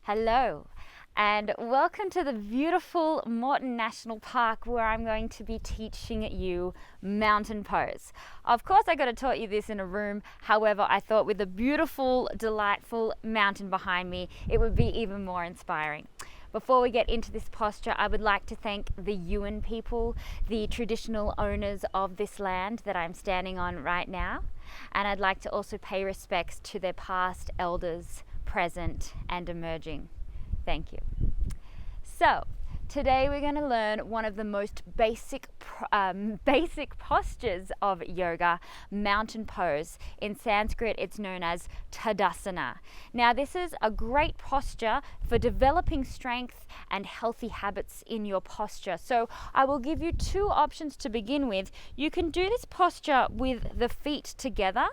Hello, and welcome to the beautiful Morton National Park where I'm going to be teaching you mountain pose. Of course, I could have taught you this in a room. However, I thought with the beautiful, delightful mountain behind me, it would be even more inspiring. Before we get into this posture, I would like to thank the Yuin people, the traditional owners of this land that I'm standing on right now. And I'd like to also pay respects to their past elders, present and emerging. Thank you. So today we're going to learn one of the most basic postures of yoga, mountain pose. In Sanskrit it's known as Tadasana. Now this is a great posture for developing strength and healthy habits in your posture. So I will give you two options to begin with. You can do this posture with the feet together,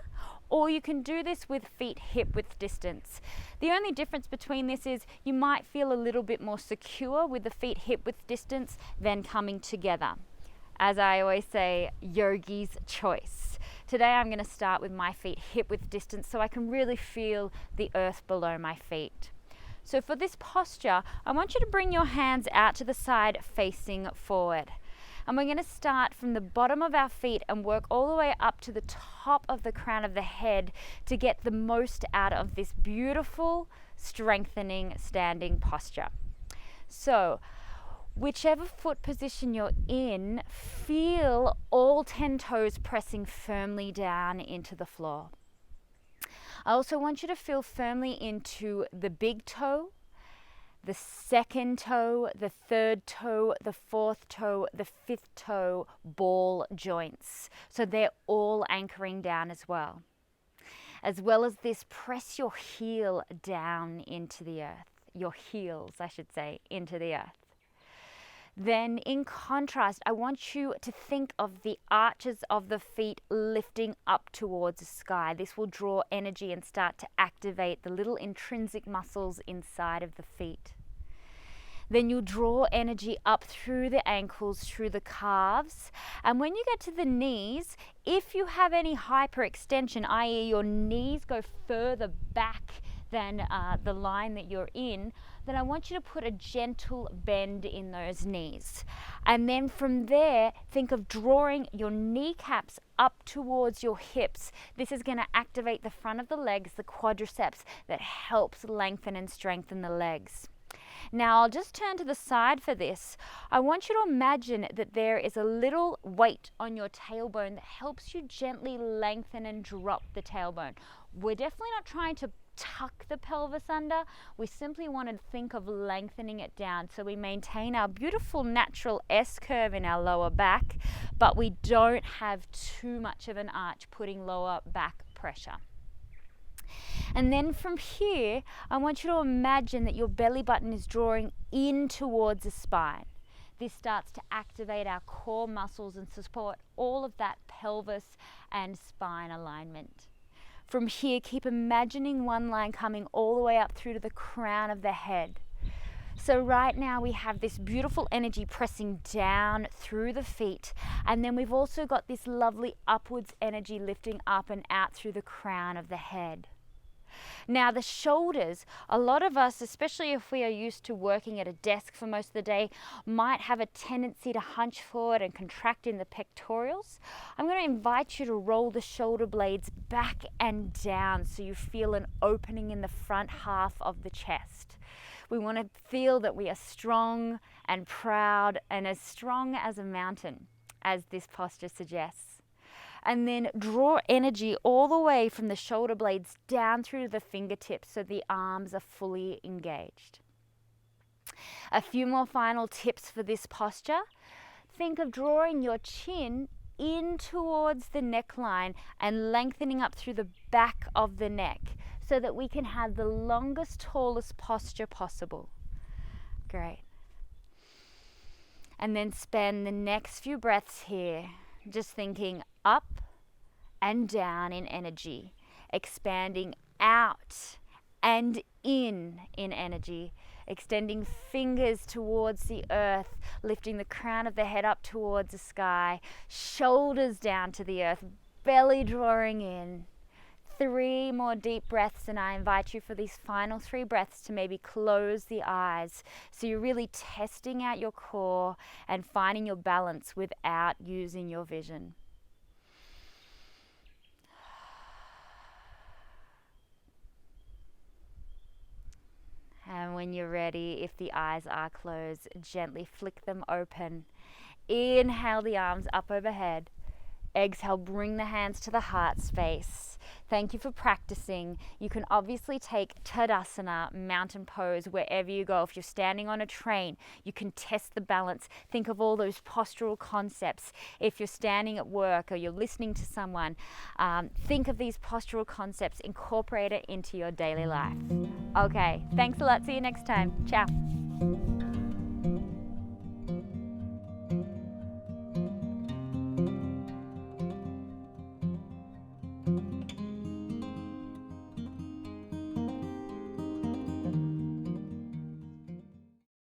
or you can do this with feet hip width distance. The only difference between this is you might feel a little bit more secure with the feet hip width distance than coming together. As I always say, yogi's choice. Today I'm going to start with my feet hip width distance so I can really feel the earth below my feet. So for this posture, I want you to bring your hands out to the side facing forward. And we're going to start from the bottom of our feet and work all the way up to the top of the crown of the head to get the most out of this beautiful, strengthening standing posture. So, whichever foot position you're in, feel all 10 toes pressing firmly down into the floor. I also want you to feel firmly into the big toe, the second toe, the third toe, the fourth toe, the fifth toe ball joints. So they're all anchoring down as well. As well as this, press your heel down into the earth. Your heels, I should say, into the earth. Then in contrast, I want you to think of the arches of the feet lifting up towards the sky. This will draw energy and start to activate the little intrinsic muscles inside of the feet. Then you'll draw energy up through the ankles, through the calves. And when you get to the knees, if you have any hyperextension, i.e. your knees go further back than the line that you're in, then I want you to put a gentle bend in those knees. And then from there, think of drawing your kneecaps up towards your hips. This is going to activate the front of the legs, the quadriceps, that helps lengthen and strengthen the legs. Now I'll just turn to the side for this. I want you to imagine that there is a little weight on your tailbone that helps you gently lengthen and drop the tailbone. We're definitely not trying to tuck the pelvis under. We simply want to think of lengthening it down so we maintain our beautiful natural S curve in our lower back, but we don't have too much of an arch putting lower back pressure. And then from here, I want you to imagine that your belly button is drawing in towards the spine. This starts to activate our core muscles and support all of that pelvis and spine alignment. From here, keep imagining one line coming all the way up through to the crown of the head. So right now we have this beautiful energy pressing down through the feet, and then we've also got this lovely upwards energy lifting up and out through the crown of the head. Now the shoulders, a lot of us, especially if we are used to working at a desk for most of the day, might have a tendency to hunch forward and contract in the pectorals. I'm going to invite you to roll the shoulder blades back and down so you feel an opening in the front half of the chest. We want to feel that we are strong and proud and as strong as a mountain, as this posture suggests. And then draw energy all the way from the shoulder blades down through the fingertips so the arms are fully engaged. A few more final tips for this posture. Think of drawing your chin in towards the neckline and lengthening up through the back of the neck so that we can have the longest, tallest posture possible. Great. And then spend the next few breaths here just thinking up and down in energy, expanding out and in energy, extending fingers towards the earth, lifting the crown of the head up towards the sky, shoulders down to the earth, belly drawing in, 3 more deep breaths, and I invite you for these final 3 breaths to maybe close the eyes. So you're really testing out your core and finding your balance without using your vision. And when you're ready, if the eyes are closed, gently flick them open. Inhale the arms up overhead. Exhale, bring the hands to the heart space. Thank you for practicing. You can obviously take Tadasana, mountain pose, wherever you go. If you're standing on a train, you can test the balance. Think of all those postural concepts. If you're standing at work or you're listening to someone, think of these postural concepts. Incorporate it into your daily life. Okay, thanks a lot. See you next time. Ciao.